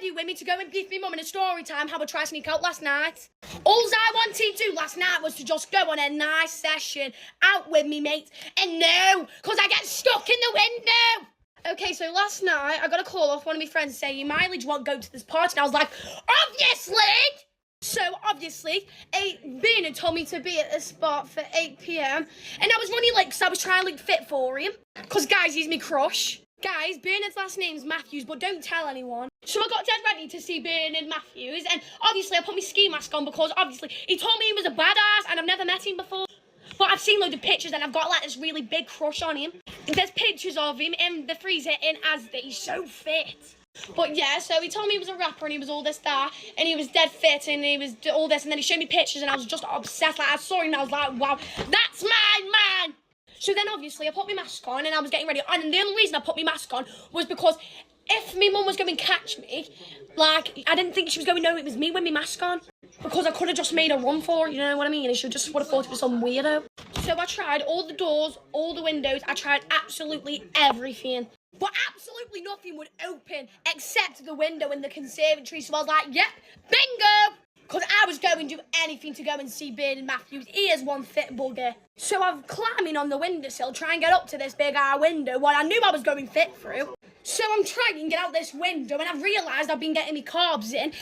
you with me to go and brief me mum in a story time how I tried to sneak out last night. All I wanted to do last night was to just go on a nice session out with me mates, and no, because I get stuck in the window. Okay, so last night I got a call off one of my friends saying mileage won't go to this party, and I was like, obviously! So obviously, Bernard told me to be at the spot for 8 p.m. and I was running late because I was trying to look fit for him. Because guys, he's my crush. Guys, Bernard's last name's Matthews, but don't tell anyone. So I got dead ready to see Bernard Matthews, and obviously I put my ski mask on because obviously he told me he was a badass and I've never met him before. But I've seen loads of pictures and I've got like this really big crush on him. There's pictures of him in the freezer in Asda. He's so fit. But yeah, so he told me he was a rapper and he was all this, that, and he was dead fit and he was all this, and then he showed me pictures and I was just obsessed. Like, I saw him and I was like, wow, that's my man. So then obviously I put my mask on and I was getting ready. And the only reason I put my mask on was because if my mum was going to catch me, like, I didn't think she was going to know it was me with my mask on. Because I could have just made a run for it, you know what I mean? And she just would have thought it was some weirdo. So I tried all the doors, all the windows. I tried absolutely everything. But absolutely nothing would open except the window in the conservatory. So I was like, yep, bingo! Because I was going to do anything to go and see Bernard Matthews. He is one fit bugger. So I'm climbing on the windowsill, trying to get up to this big window, what I knew I was going fit through. So I'm trying to get out this window, and I've realised I've been getting my carbs in.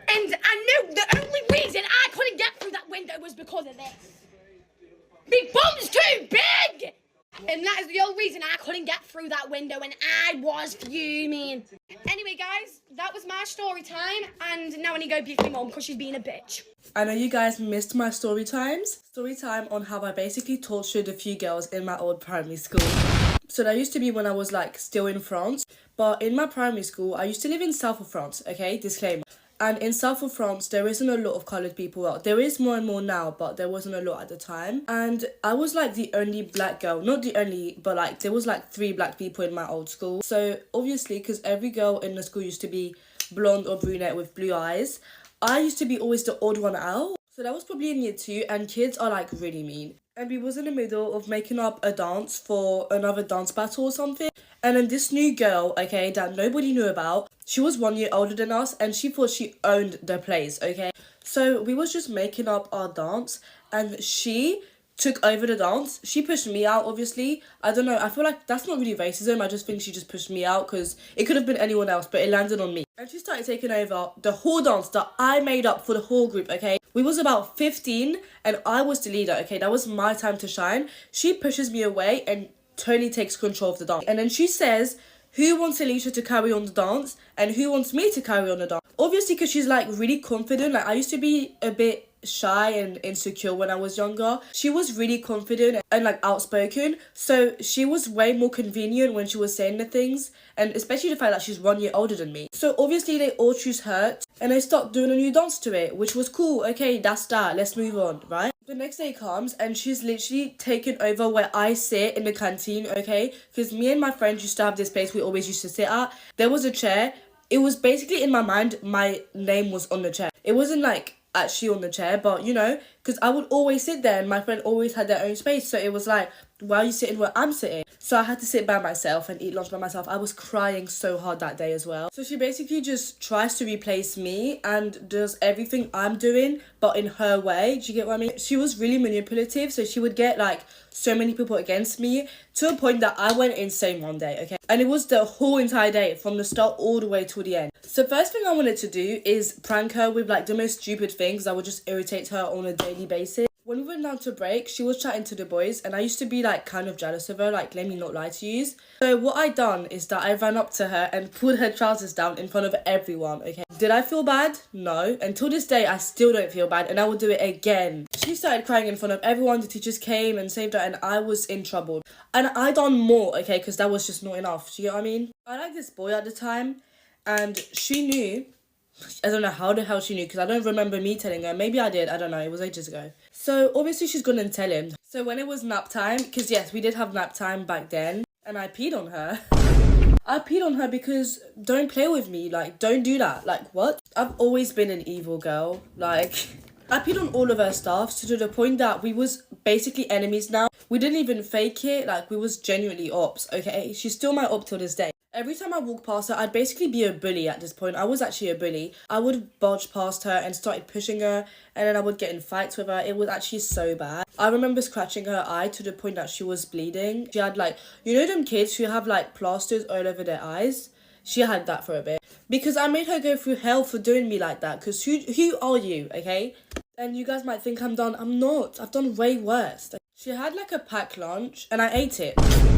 And I knew the only reason I couldn't get through that window was because of this. My bum's too big! And that is the only reason I couldn't get through that window, and I was fuming. Anyway, guys, that was my story time, and now I need to go beat my mum because she's being a bitch. I know you guys missed my story times. Story time on how I basically tortured a few girls in my old primary school. So that used to be when I was like still in France. But in my primary school, I used to live in south of France, okay? Disclaimer. And in south of France, there isn't a lot of coloured people out. There is more and more now, but there wasn't a lot at the time. And I was like the only black girl. Not the only, but like there was like 3 black people in my old school. So obviously, because every girl in the school used to be blonde or brunette with blue eyes, I used to be always the odd one out. So that was probably in year 2, and kids are like really mean. And we was in the middle of making up a dance for another dance battle or something. And then this new girl, okay, that nobody knew about, she was 1 year older than us and she thought she owned the place, okay? So we was just making up our dance and she took over the dance. She pushed me out, obviously. I don't know, I feel like that's not really racism. I just think she just pushed me out because it could have been anyone else, but it landed on me. And she started taking over the whole dance that I made up for the whole group, okay? We was about 15 and I was the leader, okay? That was my time to shine. She pushes me away and totally takes control of the dance. And then she says, who wants Alicia to carry on the dance and who wants me to carry on the dance? Obviously, because she's like really confident. Like I used to be a bit shy and insecure when I was younger. She was really confident and like outspoken, so she was way more convenient when she was saying the things, and especially the fact that she's 1 year older than me. So obviously they all choose her and they start doing a new dance to it, which was cool. Okay, that's that, let's move on, right? The next day comes and she's literally taken over where I sit in the canteen, okay? Because me and my friends used to have this place we always used to sit at. There was a chair. It was basically in my mind, my name was on the chair. It wasn't like actually on the chair, but you know, because I would always sit there and my friend always had their own space, so it was like, why are you sitting where I'm sitting? So I had to sit by myself and eat lunch by myself. I was crying so hard that day as well. So she basically just tries to replace me and does everything I'm doing, but in her way. Do you get what I mean? She was really manipulative, so she would get like so many people against me to a point that I went insane one day, okay? And it was the whole entire day from the start all the way to the end. So first thing I wanted to do is prank her with like the most stupid things that would just irritate her on a daily basis. When we went down to break, she was chatting to the boys and I used to be like kind of jealous of her, like let me not lie to you. So what I done is that I ran up to her and pulled her trousers down in front of everyone, okay? Did I feel bad? No. Until this day, I still don't feel bad and I will do it again. She started crying in front of everyone, the teachers came and saved her and I was in trouble. And I done more, okay, because that was just not enough, do you get what I mean? I liked this boy at the time and she knew. I don't know how the hell she knew because I don't remember me telling her. Maybe I did, I don't know, it was ages ago. So obviously she's gonna tell him. So when it was nap time, because yes, we did have nap time back then, and I peed on her. I peed on her because don't play with me, like don't do that. Like what? I've always been an evil girl. Like I peed on all of her stuff, so to the point that we was basically enemies now. We didn't even fake it, like we was genuinely ops, okay? She's still my op till this day. Every time I walk past her, I'd basically be a bully at this point. I was actually a bully. I would barge past her and started pushing her, and then I would get in fights with her. It was actually so bad. I remember scratching her eye to the point that she was bleeding. She had like, you know them kids who have like plasters all over their eyes? She had that for a bit. Because I made her go through hell for doing me like that. Because who are you, okay? And you guys might think I'm done. I'm not. I've done way worse. She had like a packed lunch and I ate it.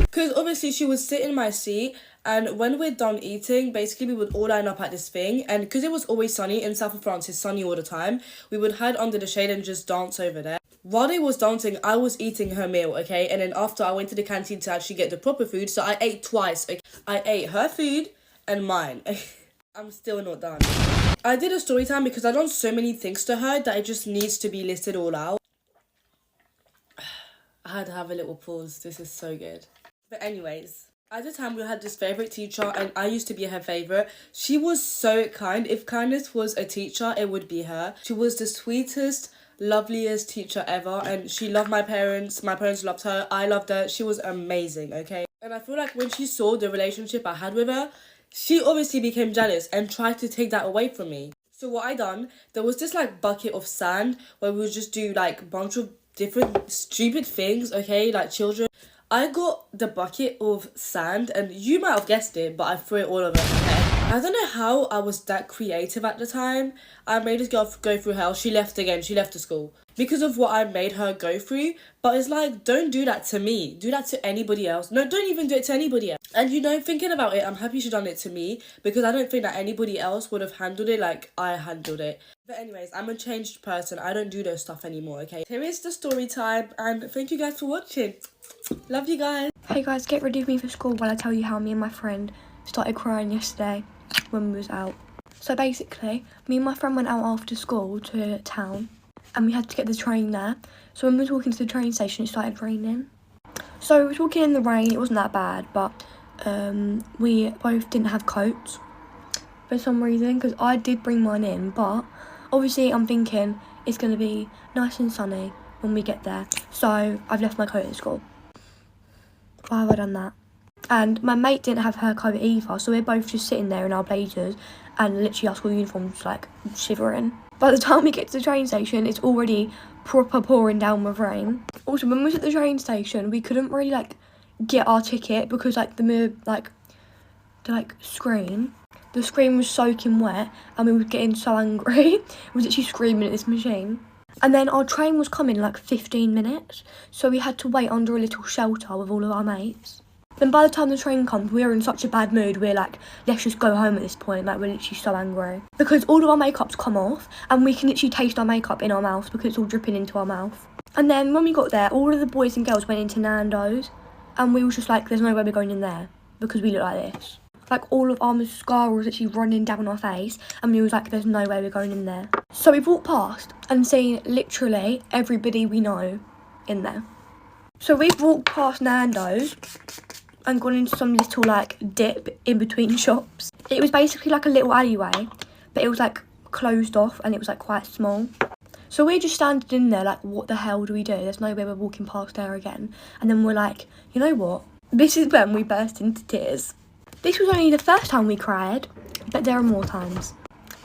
Because obviously she would sit in my seat, and when we're done eating, basically we would all line up at this thing, and because it was always sunny, in south of France it's sunny all the time, we would hide under the shade and just dance over there. While they was dancing, I was eating her meal, okay? And then after, I went to the canteen to actually get the proper food, so I ate twice, okay? I ate her food and mine. I'm still not done. I did a story time because I've done so many things to her that it just needs to be listed all out. I had to have a little pause. This is so good. But anyways, at the time we had this favourite teacher, and I used to be her favourite. She was so kind. If kindness was a teacher, it would be her. She was the sweetest, loveliest teacher ever, and she loved my parents loved her, I loved her. She was amazing, okay? And I feel like when she saw the relationship I had with her, she obviously became jealous and tried to take that away from me. So what I done, there was this like bucket of sand where we would just do like a bunch of different stupid things, okay, like children. I got the bucket of sand, and you might have guessed it, but I threw it all over her head. I don't know how I was that creative at the time. I made this girl go through hell. She left again. She left the school because of what I made her go through. But it's like, don't do that to me. Do that to anybody else. No, don't even do it to anybody else. And you know, thinking about it, I'm happy she done it to me, because I don't think that anybody else would have handled it like I handled it. But anyways, I'm a changed person. I don't do those stuff anymore, okay? Here is the story time, and thank you guys for watching. Love you guys. Hey guys, get ready with me for school while I tell you how me and my friend started crying yesterday when we was out. So basically, me and my friend went out after school to town, and we had to get the train there. So when we was walking to the train station, it started raining. So we was walking in the rain. It wasn't that bad, but we both didn't have coats for some reason, because I did bring mine in, but obviously I'm thinking it's going to be nice and sunny when we get there. So I've left my coat at school. Why have I done that? And my mate didn't have her coat either, so we're both just sitting there in our blazers and literally our school uniforms like shivering. By the time we get to the train station, it's already proper pouring down with rain. Also, when we was at the train station, we couldn't really like get our ticket because like the screen was soaking wet, and we were getting so angry. We was actually screaming at this machine. And then our train was coming in like 15 minutes, so we had to wait under a little shelter with all of our mates. Then by the time the train comes, we were in such a bad mood, we're like, let's just go home at this point, like we're literally so angry. Because all of our makeup's come off, and we can literally taste our makeup in our mouths because it's all dripping into our mouth. And then when we got there, all of the boys and girls went into Nando's, and we was just like, there's no way we're going in there, because we look like this. Like all of our mascara was actually running down our face, and we was like, there's no way we're going in there. So we've walked past and seen literally everybody we know in there. So we've walked past Nando's and gone into some little like dip in between shops. It was basically like a little alleyway, but it was like closed off and it was like quite small. So we're just standing in there like, what the hell do we do? There's no way we're walking past there again. And then we're like, you know what? This is when we burst into tears. This was only the first time we cried, but there are more times.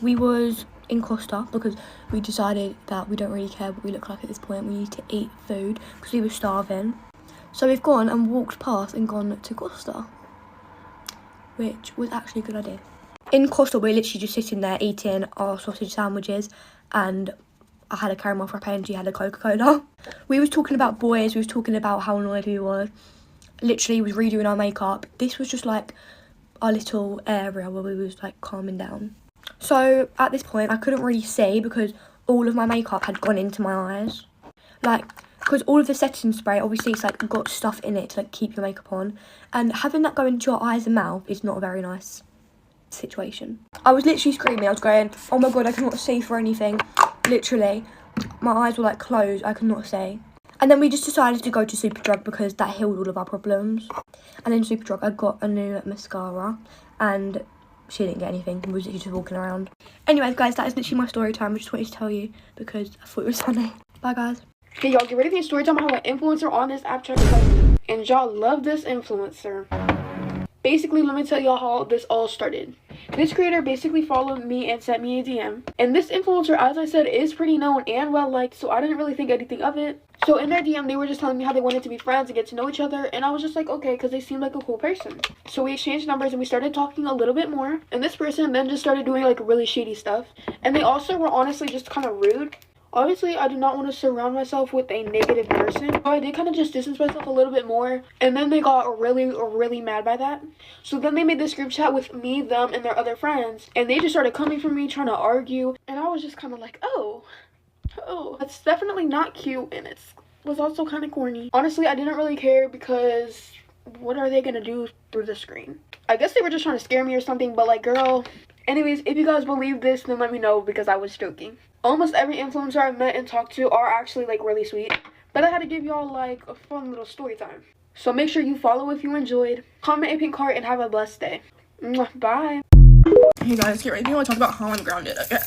We was in Costa because we decided that we don't really care what we look like at this point. We need to eat food because we were starving. So we've gone and walked past and gone to Costa, which was actually a good idea. In Costa, we're literally just sitting there eating our sausage sandwiches, and I had a caramel frappe and she had a Coca-Cola. We was talking about boys, we was talking about how annoyed we were. Literally was redoing our makeup. This was just like our little area where we was like calming down. So at this point I couldn't really see because all of my makeup had gone into my eyes. Like, because all of the setting spray, obviously it's like got stuff in it to like keep your makeup on, and having that go into your eyes and mouth is not a very nice situation. I was literally screaming. I was going, oh my god, I cannot see for anything. Literally my eyes were like closed, I could not see. And then we just decided to go to Superdrug because that healed all of our problems. And in Superdrug I got a new mascara, and she didn't get anything. We was literally just walking around. Anyways guys, that is literally my story time. I just wanted to tell you because I thought it was funny. Bye guys. Okay, y'all, get ready for your story time. I have an influencer on this app trying to tell me, and y'all love this influencer. Basically, let me tell y'all how this all started. This creator basically followed me and sent me a DM. And this influencer, as I said, is pretty known and well liked, so I didn't really think anything of it. So in their DM, they were just telling me how they wanted to be friends and get to know each other, and I was just like, okay, because they seemed like a cool person. So we exchanged numbers and we started talking a little bit more, and this person then just started doing like really shady stuff. And they also were honestly just kind of rude. Obviously, I do not want to surround myself with a negative person, so I did kind of just distance myself a little bit more, and then they got really mad by that. So then they made this group chat with me, them, and their other friends, and they just started coming for me, trying to argue, and I was just kind of like, oh, that's definitely not cute, and it was also kind of corny. Honestly, I didn't really care because what are they gonna do through the screen? I guess they were just trying to scare me or something, but like, girl. Anyways, if you guys believe this, then let me know because I was joking. Almost every influencer I've met and talked to are actually like really sweet, but I had to give y'all like a fun little story time. So make sure you follow if you enjoyed, comment a pink heart, and have a blessed day. Bye. Hey guys, get ready. I want to talk about how I'm grounded again.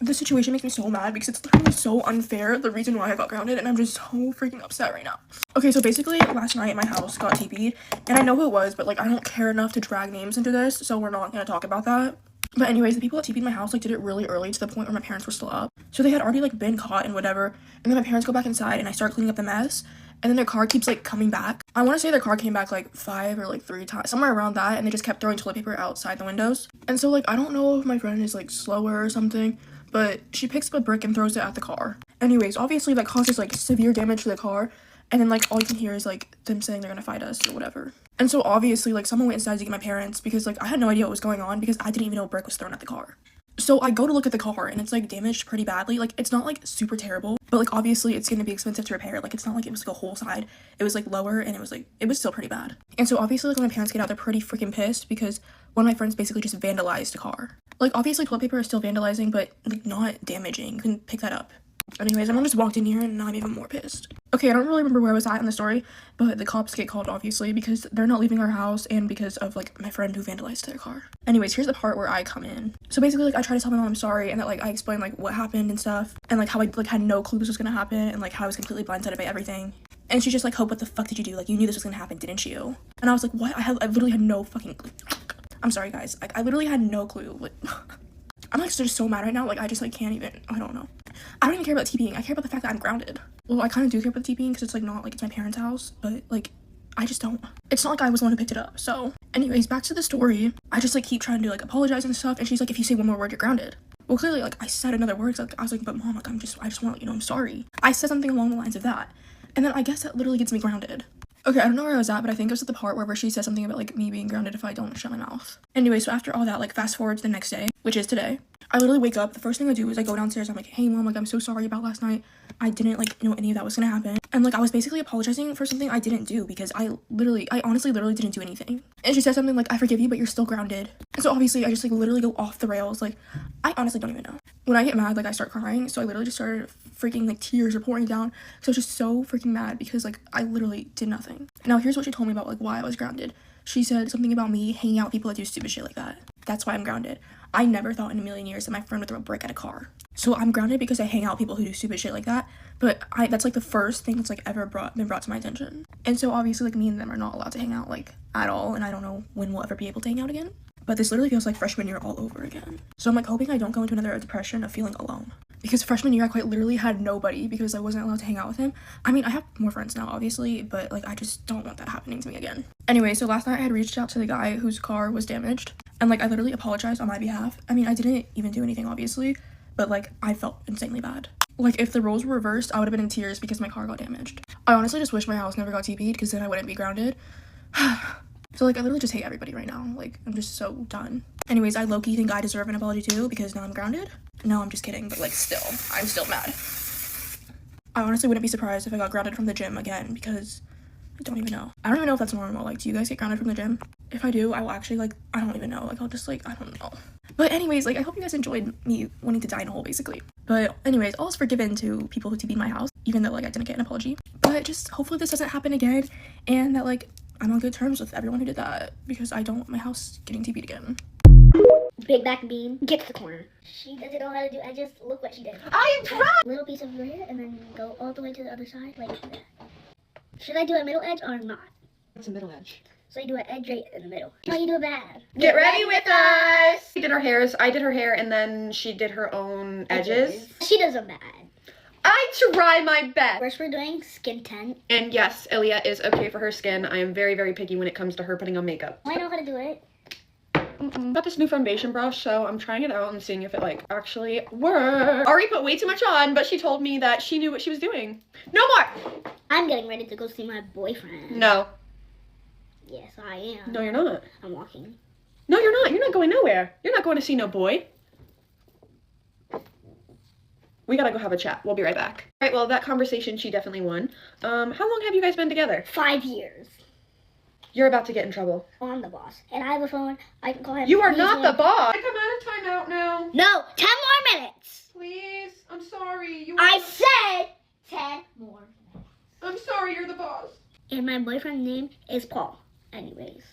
This situation makes me so mad because it's literally so unfair, the reason why I got grounded, and I'm just so freaking upset right now. Okay, so basically last night my house got TP'd, and I know who it was, but like I don't care enough to drag names into this, so we're not gonna talk about that. But anyways, the people that TP'd my house like did it really early to the point where my parents were still up. So they had already like been caught and whatever, and then my parents go back inside and I start cleaning up the mess, and then their car keeps like coming back. I want to say their car came back like 5 or like 3 times, somewhere around that, and they just kept throwing toilet paper outside the windows. And so like I don't know if my friend is like slower or something, but she picks up a brick and throws it at the car. Anyways, obviously that causes like severe damage to the car, and then like all you can hear is like them saying they're gonna fight us or whatever. And so obviously like someone went inside to get my parents because like I had no idea what was going on because I didn't even know a brick was thrown at the car. So I go to look at the car and it's like damaged pretty badly. Like it's not like super terrible, but like obviously it's gonna be expensive to repair. Like it's not like it was like a whole side. It was like lower and it was still pretty bad. And so obviously like when my parents get out, they're pretty freaking pissed because one of my friends basically just vandalized the car. Like obviously toilet paper is still vandalizing, but like not damaging. You can pick that up. Anyways, everyone just walked in here and now I'm even more pissed. Okay, I don't really remember where I was at in the story, but the cops get called obviously because they're not leaving our house and because of like my friend who vandalized their car. Anyways, here's the part where I come in. So basically like I try to tell my mom I'm sorry and that like I explained like what happened and stuff and like how I like had no clue this was gonna happen and like how I was completely blindsided by everything. And she's just like, Hope, what the fuck did you do? Like you knew this was gonna happen, didn't you? And I was like, what? I literally had no fucking clue. I'm sorry guys, like I literally had no clue. Like I'm like just so mad right now, like I just like can't even, I don't know. I don't even care about TPing. I care about the fact that I'm grounded. Well, I kind of do care about the TPing because it's like not like it's my parents' house, but like I just don't. It's not like I was the one who picked it up. So anyways, back to the story. I just like keep trying to like apologize and stuff, and she's like, if you say one more word, you're grounded. Well, clearly like I said another word. So, like, I was like, but mom, like I just want to let you know I'm sorry. I said something along the lines of that, and then I guess that literally gets me grounded. Okay, I don't know where I was at, but I think it was at the part where she said something about like me being grounded if I don't shut my mouth. Anyway, so after all that, like fast forward to the next day, which is today. I literally wake up, the first thing I do is I go downstairs, I'm like, hey mom, like I'm so sorry about last night. I didn't like know any of that was gonna happen. And like I was basically apologizing for something I didn't do because I honestly literally didn't do anything. And she said something like, I forgive you, but you're still grounded. And so obviously I just like literally go off the rails. Like I honestly don't even know. When I get mad, like I start crying. So I literally just started freaking like tears are pouring down. So I was just so freaking mad because like I literally did nothing. Now here's what she told me about like why I was grounded. She said something about me hanging out with people that do stupid shit like that. That's why I'm grounded. I never thought in a million years that my friend would throw a brick at a car. So I'm grounded because I hang out with people who do stupid shit like that. But that's like the first thing that's like ever been brought to my attention. And so obviously like me and them are not allowed to hang out like at all. And I don't know when we'll ever be able to hang out again. But this literally feels like freshman year all over again. So I'm like hoping I don't go into another depression of feeling alone. Because freshman year I quite literally had nobody because I wasn't allowed to hang out with him. I mean, I have more friends now obviously, but like I just don't want that happening to me again. Anyway, so last night I had reached out to the guy whose car was damaged. And like I literally apologized on my behalf. I mean, I didn't even do anything obviously, but like I felt insanely bad. Like if the roles were reversed, I would have been in tears because my car got damaged. I honestly just wish my house never got TP'd because then I wouldn't be grounded. So like I literally just hate everybody right now. Like I'm just so done. Anyways, I low-key think I deserve an apology too because now I'm grounded. No, I'm just kidding, but like still, I'm still mad. I honestly wouldn't be surprised if I got grounded from the gym again because I don't even know. I don't even know if that's normal. Like, do you guys get grounded from the gym? If I do, I will actually like, I don't even know. Like, I'll just like, I don't know. But anyways, like, I hope you guys enjoyed me wanting to die in a hole, basically. But anyways, all is forgiven to people who TP'd my house, even though like I didn't get an apology. But just hopefully this doesn't happen again and that like I'm on good terms with everyone who did that because I don't want my house getting TP'd again. Big back bean. Get to the corner. She doesn't know how to do it. Just look what she did. I am trying. Little piece of your hair and then go all the way to the other side like that. Should I do a middle edge or not? What's the middle edge? So you do an edge right in the middle. No, you do it bad. Get ready with us. We did our hairs. I did her hair and then she did her own edges. She does them bad. I try my best. First we're doing skin tint. And yes, Ilya is okay for her skin. I am very, very picky when it comes to her putting on makeup. I know how to do it. Got this new foundation brush, so I'm trying it out and seeing if it like actually works. Ari put way too much on, but she told me that she knew what she was doing. No more. I'm getting ready to go see my boyfriend. No. Yes, I am. No, you're not. I'm walking. No, you're not. You're not going nowhere. You're not going to see no boy. We gotta go have a chat. We'll be right back. All right, well, that conversation, she definitely won. How long have you guys been together? 5 years. You're about to get in trouble. I'm the boss. And I have a phone. I can call him. You are Please not win. the boss. I come out of timeout now. No, 10 more minutes. Please. I'm sorry. I said 10 more. I'm sorry, you're the boss. And my boyfriend's name is Paul. Anyways.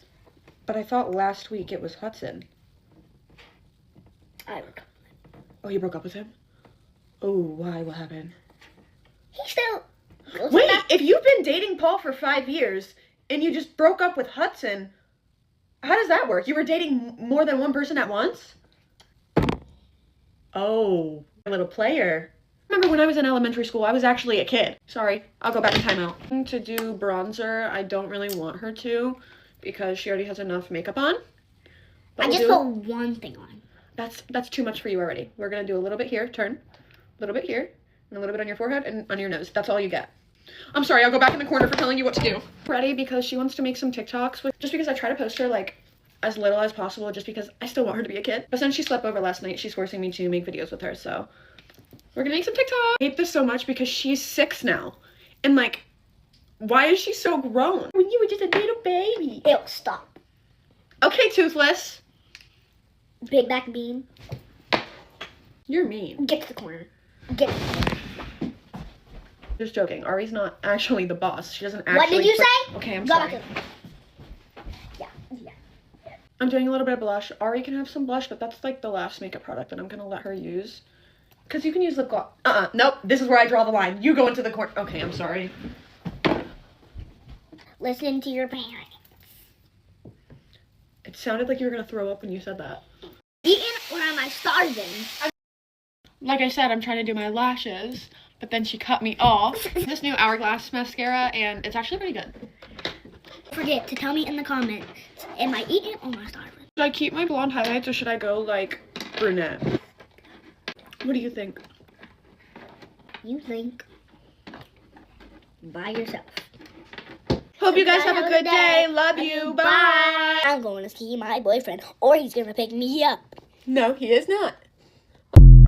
But I thought last week it was Hudson. I broke up. Oh, you broke up with him? Oh, why? What happened? He still goes Wait, back. if you've been dating Paul for 5 years and you just broke up with Hudson, how does that work? You were dating more than one person at once? Oh, a little player. Remember when I was in elementary school, I was actually a kid. Sorry, I'll go back in timeout. To do bronzer, I don't really want her to because she already has enough makeup on. But I we'll just do- put one thing on. That's too much for you already. We're gonna do a little bit here, turn, a little bit here, and a little bit on your forehead and on your nose. That's all you get. I'm sorry, I'll go back in the corner for telling you what to do. Ready because she wants to make some TikToks, just because I try to post her like as little as possible, just because I still want her to be a kid. But since she slept over last night, she's forcing me to make videos with her, so we're gonna make some TikToks. I hate this so much because she's 6 now, and like, why is she so grown? When you were just a little baby. Ew, stop. Okay, Toothless. Big back bean. You're mean. Get to the corner. Get to the corner. Just joking. Ari's not actually the boss. She doesn't actually. What did you say? Okay, I'm Go sorry. back to the... Yeah. I'm doing a little bit of blush. Ari can have some blush, but that's like the last makeup product that I'm gonna let her use. Because you can use lip gloss. Nope. This is where I draw the line. You go into the corner. Okay, I'm sorry. Listen to your parents. It sounded like you were gonna throw up when you said that. Eating or am I starving? Like I said, I'm trying to do my lashes, but then she cut me off. This new Hourglass mascara, and it's actually pretty good. Don't forget to tell me in the comments, am I eating or am I starving? Should I keep my blonde highlights or should I go like brunette? What do you think? You think by yourself. Hope you guys have a good day. Love you. Bye. I'm going to see my boyfriend, or he's going to pick me up. No, he is not.